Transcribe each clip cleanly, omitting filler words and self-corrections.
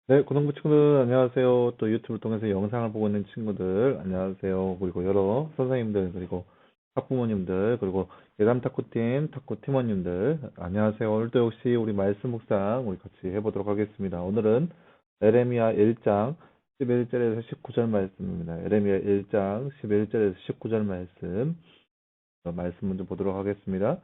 네, 고등부 친구들 안녕하세요. 또 유튜브를 통해서 영상을 보고 있는 친구들 안녕하세요. 그리고 여러 선생님들 그리고 학부모님들 그리고 예담 탁구팀 탁구 팀원님들 안녕하세요. 오늘도 역시 우리 말씀 묵상 우리 같이 해보도록 하겠습니다. 오늘은 에레미야 1장 11절에서 19절 말씀입니다. 에레미야 1장 11절에서 19절 말씀 먼저 보도록 하겠습니다.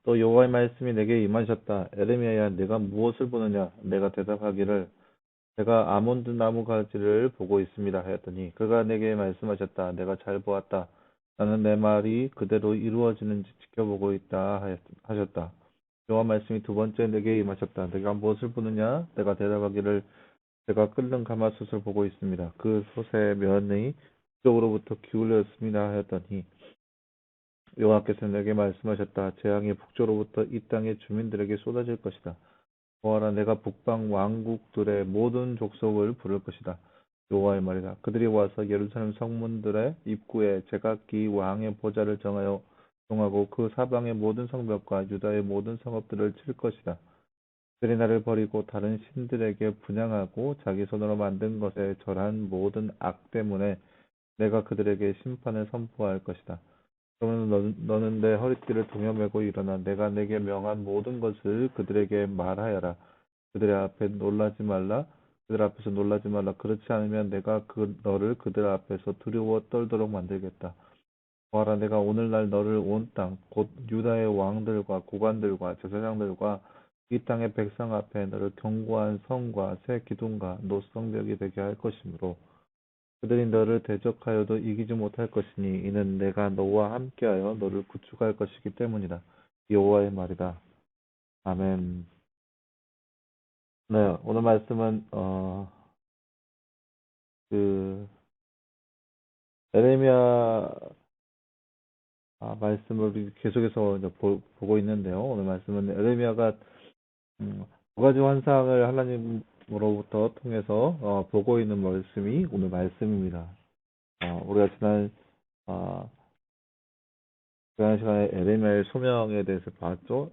또 여호와의 말씀이 내게 임하셨다. 에레미야야, 내가 무엇을 보느냐? 내가 대답하기를 내가 아몬드 나무 가지를 보고 있습니다 하였더니 그가 내게 말씀하셨다. 내가 잘 보았다. 나는 내 말이 그대로 이루어지는지 지켜보고 있다 하셨다. 여호와 말씀이 두 번째 내게 임하셨다. 내가 무엇을 보느냐? 내가 대답하기를 내가 끓는 가마솥을 보고 있습니다. 그 솥의 면이 북쪽으로부터 기울였습니다 하였더니 여호와께서 내게 말씀하셨다. 재앙이 북쪽으로부터 이 땅의 주민들에게 쏟아질 것이다. 보아라, 내가 북방 왕국들의 모든 족속을 부를 것이다. 여호와의 말이다. 그들이 와서 예루살렘 성문들의 입구에 제각기 왕의 보좌를 정하고 그 사방의 모든 성벽과 유다의 모든 성읍들을 칠 것이다. 그들이 나를 버리고 다른 신들에게 분향하고 자기 손으로 만든 것에 절한 모든 악 때문에 내가 그들에게 심판을 선포할 것이다. 그러면 너는 내 허리띠를 동여매고 일어나 내가 내게 명한 모든 것을 그들에게 말하여라. 그들 앞에서 놀라지 말라. 그렇지 않으면 내가 너를 그들 앞에서 두려워 떨도록 만들겠다. 보아라, 내가 오늘날 너를 온 땅, 곧 유다의 왕들과 고관들과 제사장들과 이 땅의 백성 앞에 너를 견고한 성과 새 기둥과 노성벽이 되게 할 것이므로 그들이 너를 대적하여도 이기지 못할 것이니 이는 내가 너와 함께하여 너를 구축할 것이기 때문이다. 여호와의 말이다. 아멘. 네, 오늘 말씀은 그 에레미야 말씀을 우리 계속해서 이제 보고 있는데요. 오늘 말씀은 에레미야가 두 가지 환상을 하나님으로부터 통해서 보고 있는 말씀이 오늘 말씀입니다. 우리가 어, 지난 시간에 에레미야의 소명에 대해서 봤죠.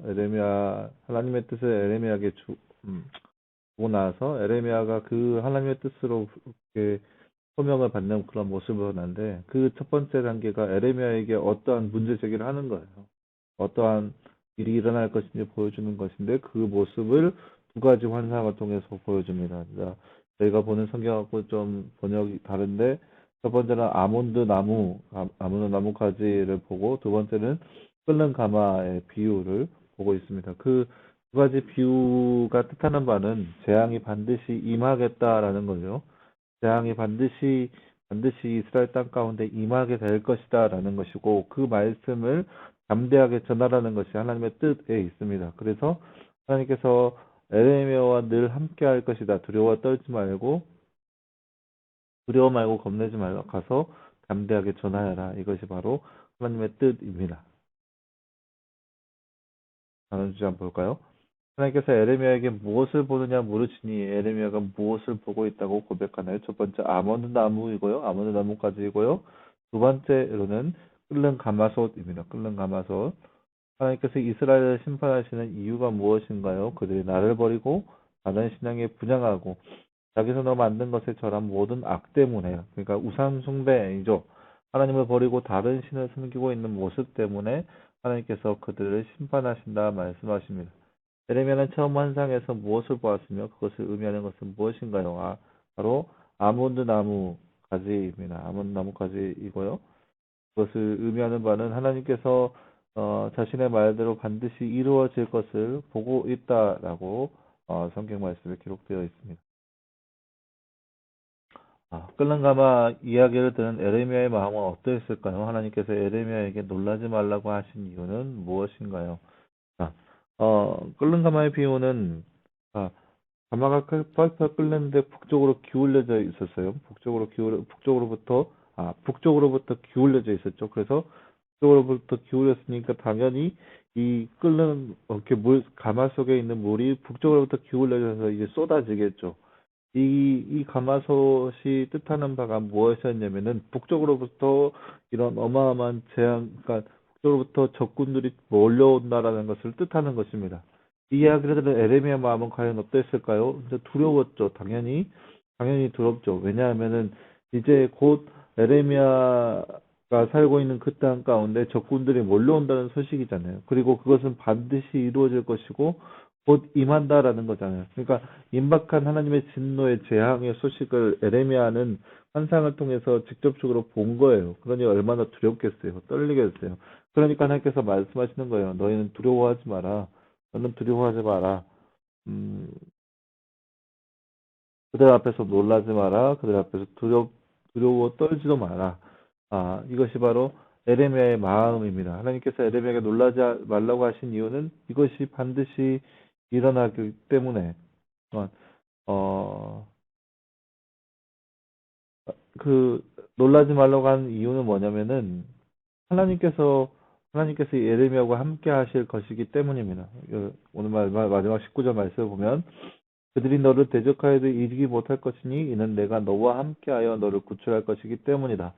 하나님의 뜻을 에레미야에게 주고 나서 에레미야가 그 하나님의 뜻으로 이렇게 소명을 받는 그런 모습을 보는데 그 첫 번째 단계가 에레미야에게 어떠한 문제 제기를 하는 거예요. 어떠한 일이 일어날 것인지 보여주는 것인데 그 모습을 두 가지 환상을 통해서 보여줍니다. 그러니까 저희가 보는 성경하고 좀 번역이 다른데 첫 번째는 아몬드 나무 가지를 보고 두 번째는 끓는 가마의 비유를 보고 있습니다. 그 두 가지 비유가 뜻하는 바는 재앙이 반드시 임하겠다라는 거죠. 재앙이 반드시 이스라엘 땅 가운데 임하게 될 것이다라는 것이고 그 말씀을 담대하게 전하라는 것이 하나님의 뜻에 있습니다. 그래서 하나님께서 에레미야와 늘 함께할 것이다. 두려워 말고 겁내지 말고 가서 담대하게 전하여라. 이것이 바로 하나님의 뜻입니다. 다음 주제 한번 볼까요? 하나님께서 에레미야에게 무엇을 보느냐 물으시니 에레미야가 무엇을 보고 있다고 고백하나요? 첫 번째 아몬드 나무이고요. 아몬드 나무까지이고요. 두 번째로는 끓는 가마솥입니다. 끓는 가마솥. 하나님께서 이스라엘을 심판하시는 이유가 무엇인가요? 그들이 나를 버리고 다른 신앙에 분양하고 자기 손으로 만든 것에 절한 모든 악 때문에 그러니까 우상 숭배이죠. 하나님을 버리고 다른 신을 섬기고 있는 모습 때문에 하나님께서 그들을 심판하신다 말씀하십니다. 예레미야는 처음 환상에서 무엇을 보았으며 그것을 의미하는 것은 무엇인가요? 바로 아몬드 나무 가지입니다. 아몬드 나무 가지이고요. 그것을 의미하는 바는 하나님께서 자신의 말대로 반드시 이루어질 것을 보고 있다라고 성경 말씀에 기록되어 있습니다. 끓는 가마 이야기를 들은 에레미야의 마음은 어떠했을까요? 하나님께서 에레미야에게 놀라지 말라고 하신 이유는 무엇인가요? 자, 끓는 가마의 비유는 아, 가마가 펄펄 끓는데 북쪽으로 기울여져 있었어요. 북쪽으로부터 기울여져 있었죠. 그래서 북쪽으로부터 기울였으니까 당연히 이 이렇게 가마 속에 있는 물이 북쪽으로부터 기울여져서 이제 쏟아지겠죠. 이 가마솥이 뜻하는 바가 무엇이었냐면은 북쪽으로부터 이런 어마어마한 재앙, 그러니까 북쪽으로부터 적군들이 몰려온다라는 것을 뜻하는 것입니다. 이 이야기를 들은 에레미야 마음은 과연 어땠을까요? 이제 두려웠죠. 당연히 두렵죠. 왜냐하면은 이제 곧 에레미야가 살고 있는 그 땅 가운데 적군들이 몰려온다는 소식이잖아요. 그리고 그것은 반드시 이루어질 것이고 곧 임한다라는 거잖아요. 그러니까 임박한 하나님의 진노의 재앙의 소식을 에레미야는 환상을 통해서 직접적으로 본 거예요. 그러니 얼마나 두렵겠어요. 떨리겠어요. 그러니까 하나님께서 말씀하시는 거예요. 너희는 두려워하지 마라. 너는 두려워하지 마라. 음, 그들 앞에서 놀라지 마라. 그들 앞에서 두려워 떨지도 마라. 이것이 바로 에레미야의 마음입니다. 하나님께서 에레미야에게 놀라지 말라고 하신 이유는 이것이 반드시 일어나기 때문에, 어, 어, 그, 놀라지 말라고 하는 이유는 뭐냐면은, 하나님께서, 하나님께서 에레미야와 함께 하실 것이기 때문입니다. 오늘 마지막 19절 말씀을 보면, 그들이 너를 대적하여도 이기지 못할 것이니 이는 내가 너와 함께하여 너를 구출할 것이기 때문이다.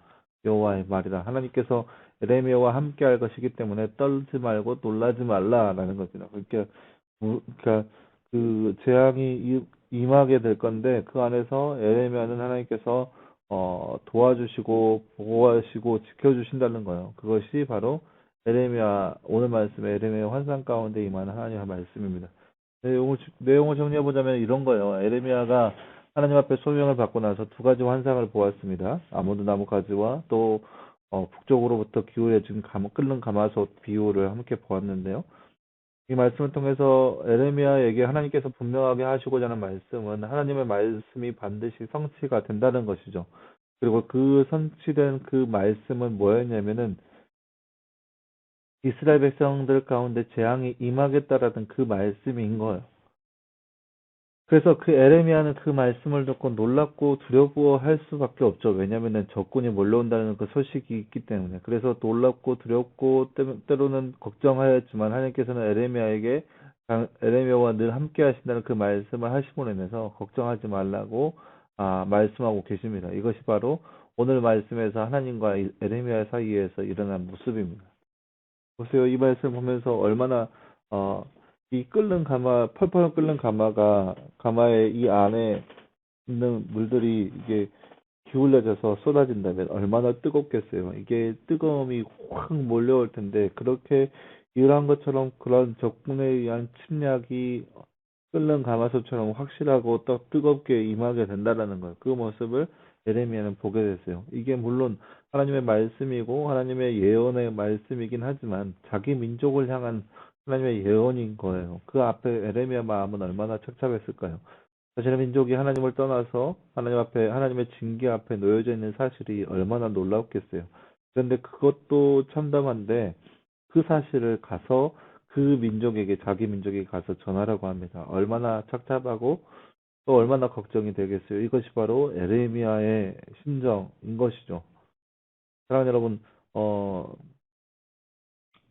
여호와의 말이다. 하나님께서 에레미야와 함께할 것이기 때문에 떨지 말고 놀라지 말라라는 겁니다. 그러니까 그 재앙이 임하게 될 건데 그 안에서 에레미야는 하나님께서 도와주시고 보호하시고 지켜주신다는 거예요. 그것이 바로 에레미야 오늘 말씀의 에레미야 환상 가운데 임하는 하나님의 말씀입니다. 내용을 정리해보자면 이런 거예요. 에레미야가 하나님 앞에 소명을 받고 나서 두 가지 환상을 보았습니다. 아모드 나무 가지와 또 북쪽으로부터 기울어진 끓는 가마솥 비유를 함께 보았는데요. 이 말씀을 통해서 에레미야에게 하나님께서 분명하게 하시고자 하는 말씀은 하나님의 말씀이 반드시 성취가 된다는 것이죠. 그리고 그 성취된 그 말씀은 뭐였냐면은 이스라엘 백성들 가운데 재앙이 임하겠다라는 그 말씀인 거예요. 그래서 그 에레미야는 그 말씀을 듣고 놀랍고 두려워할 수밖에 없죠. 왜냐하면 적군이 몰려온다는 그 소식이 있기 때문에. 그래서 놀랍고 두렵고 때로는 걱정하였지만 하나님께서는 에레미야와 늘 함께 하신다는 그 말씀을 하심으로 인해서 걱정하지 말라고 말씀하고 계십니다. 이것이 바로 오늘 말씀에서 하나님과 에레미야 사이에서 일어난 모습입니다. 보세요. 이 말씀 보면서 얼마나 어, 이 펄펄 끓는 가마의 이 안에 있는 물들이 이게 기울여져서 쏟아진다면 얼마나 뜨겁겠어요. 이게 뜨거움이 확 몰려올 텐데 그렇게 이러한 것처럼 그런 적군에 의한 침략이 끓는 가마솥처럼 확실하고 또 뜨겁게 임하게 된다라는 것. 그 모습을 예레미야는 보게 됐어요. 이게 물론 하나님의 말씀이고 하나님의 예언의 말씀이긴 하지만 자기 민족을 향한 하나님의 예언인 거예요. 그 앞에 예레미야 마음은 얼마나 착잡했을까요? 자신의 민족이 하나님을 떠나서 하나님 앞에 하나님의 징계 앞에 놓여져 있는 사실이 얼마나 놀랍겠어요. 그런데 그것도 참담한데 그 사실을 가서 그 민족에게 자기 민족에게 가서 전하라고 합니다. 얼마나 착잡하고 또 얼마나 걱정이 되겠어요. 이것이 바로 에레미야의 심정인 것이죠. 사랑하는 여러분,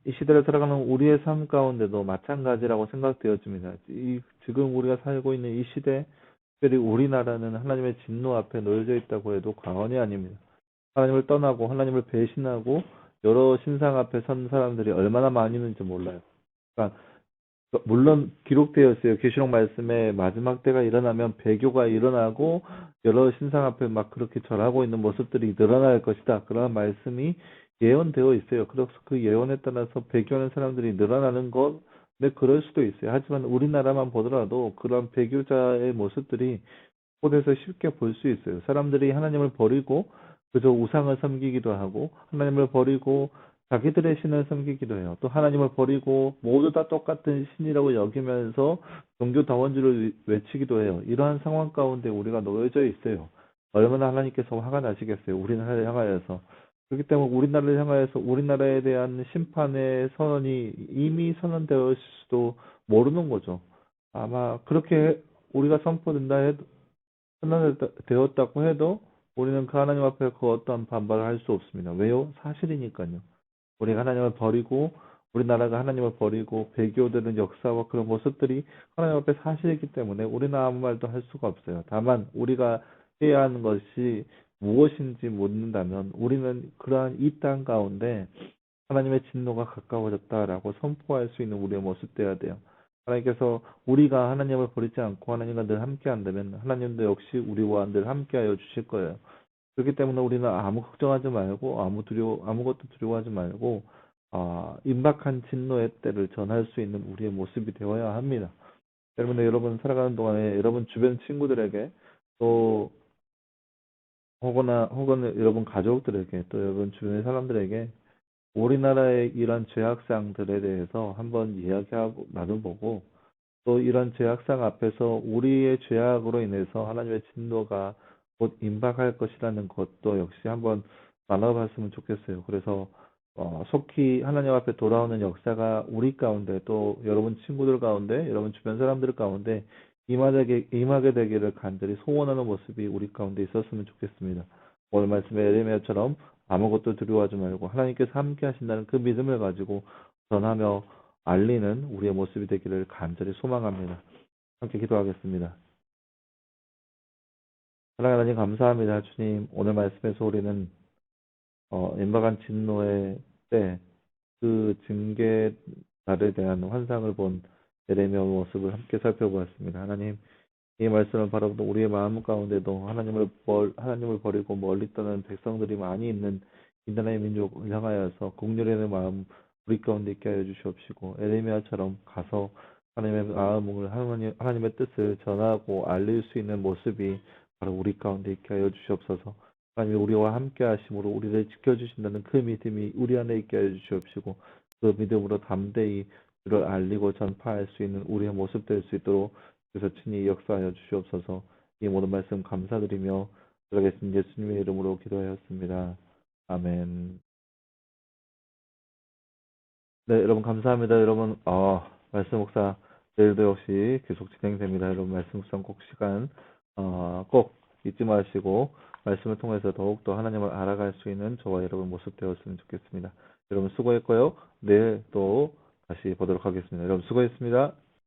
이 시대를 살아가는 우리의 삶 가운데도 마찬가지라고 생각되어집니다. 지금 우리가 살고 있는 이 시대, 특별히 우리나라는 하나님의 진노 앞에 놓여져 있다고 해도 과언이 아닙니다. 하나님을 떠나고 하나님을 배신하고 여러 신상 앞에 선 사람들이 얼마나 많이 있는지 몰라요. 그러니까 물론 기록되어 있어요. 계시록 말씀에 마지막 때가 일어나면 배교가 일어나고 여러 신상 앞에 막 그렇게 절하고 있는 모습들이 늘어날 것이다. 그런 말씀이 예언되어 있어요. 그래서 그 예언에 따라서 배교하는 사람들이 늘어나는 것, 네, 그럴 수도 있어요. 하지만 우리나라만 보더라도 그런 배교자의 모습들이 곳에서 쉽게 볼 수 있어요. 사람들이 하나님을 버리고 그저 우상을 섬기기도 하고 하나님을 버리고 자기들의 신을 섬기기도 해요. 또 하나님을 버리고 모두 다 똑같은 신이라고 여기면서 종교 다원주를 외치기도 해요. 이러한 상황 가운데 우리가 놓여져 있어요. 얼마나 하나님께서 화가 나시겠어요. 우리나라를 향하여서. 그렇기 때문에 우리나라를 향하여서 우리나라에 대한 심판의 선언이 이미 선언되었을 수도 모르는 거죠. 아마 그렇게 우리가 선포된다 해도 되었다고 해도 우리는 그 하나님 앞에 그 어떠한 반발을 할 수 없습니다. 왜요? 사실이니까요. 우리가 하나님을 버리고 우리나라가 하나님을 버리고 배교되는 역사와 그런 모습들이 하나님 앞에 사실이기 때문에 우리는 아무 말도 할 수가 없어요. 다만 우리가 해야 하는 것이 무엇인지 묻는다면 우리는 그러한 이 땅 가운데 하나님의 진노가 가까워졌다라고 선포할 수 있는 우리의 모습 되어야 돼요. 하나님께서 우리가 하나님을 버리지 않고 하나님과 늘 함께 한다면 하나님도 역시 우리와 늘 함께하여 주실 거예요. 그렇기 때문에 우리는 아무 걱정하지 말고 아무것도 두려워하지 말고 임박한 진노의 때를 전할 수 있는 우리의 모습이 되어야 합니다. 때문에 여러분 살아가는 동안에 여러분 주변 친구들에게 또 혹은 여러분 가족들에게 또 여러분 주변의 사람들에게 우리나라의 이런 죄악상들에 대해서 한번 이야기하고 나눠보고 또 이런 죄악상 앞에서 우리의 죄악으로 인해서 하나님의 진노가 곧 임박할 것이라는 것도 역시 한번 나눠봤으면 좋겠어요. 그래서 속히 하나님 앞에 돌아오는 역사가 우리 가운데 또 여러분 친구들 가운데 여러분 주변 사람들 가운데 임하게 되기를 간절히 소원하는 모습이 우리 가운데 있었으면 좋겠습니다. 오늘 말씀의 에레미야처럼 아무것도 두려워하지 말고 하나님께서 함께 하신다는 그 믿음을 가지고 전하며 알리는 우리의 모습이 되기를 간절히 소망합니다. 함께 기도하겠습니다. 사랑하는 하나님 감사합니다. 주님 오늘 말씀에서 우리는 임박한 진노의 때 그 징계날에 대한 환상을 본 예레미야 모습을 함께 살펴보았습니다. 하나님 이 말씀을 바라보던 우리의 마음 가운데도 하나님을 버리고 멀리 떠난 백성들이 많이 있는 이 나라의 민족을 향하여서 국률의 마음 우리 가운데 있게 하여 주시옵시고 에레미야처럼 가서 하나님의 마음을 하나님의 뜻을 전하고 알릴 수 있는 모습이 바로 우리 가운데 있게 하여 주시옵소서. 하나님 우리와 함께 하심으로 우리를 지켜주신다는 그 믿음이 우리 안에 있게 하여 주시옵시고 그 믿음으로 담대히 주를 알리고 전파할 수 있는 우리의 모습 될 수 있도록 그래서 친히 역사하여 주시옵소서. 이 모든 말씀 감사드리며 들어가신 예수님의 이름으로 기도하였습니다. 아멘. 네, 여러분 감사합니다. 여러분 말씀 묵상 내일도 역시 계속 진행됩니다. 여러분 말씀 묵상 꼭 시간 꼭 잊지 마시고 말씀을 통해서 더욱더 하나님을 알아갈 수 있는 저와 여러분 모습 되었으면 좋겠습니다. 여러분 수고했고요. 내일 또 다시 보도록 하겠습니다. 여러분 수고했습니다.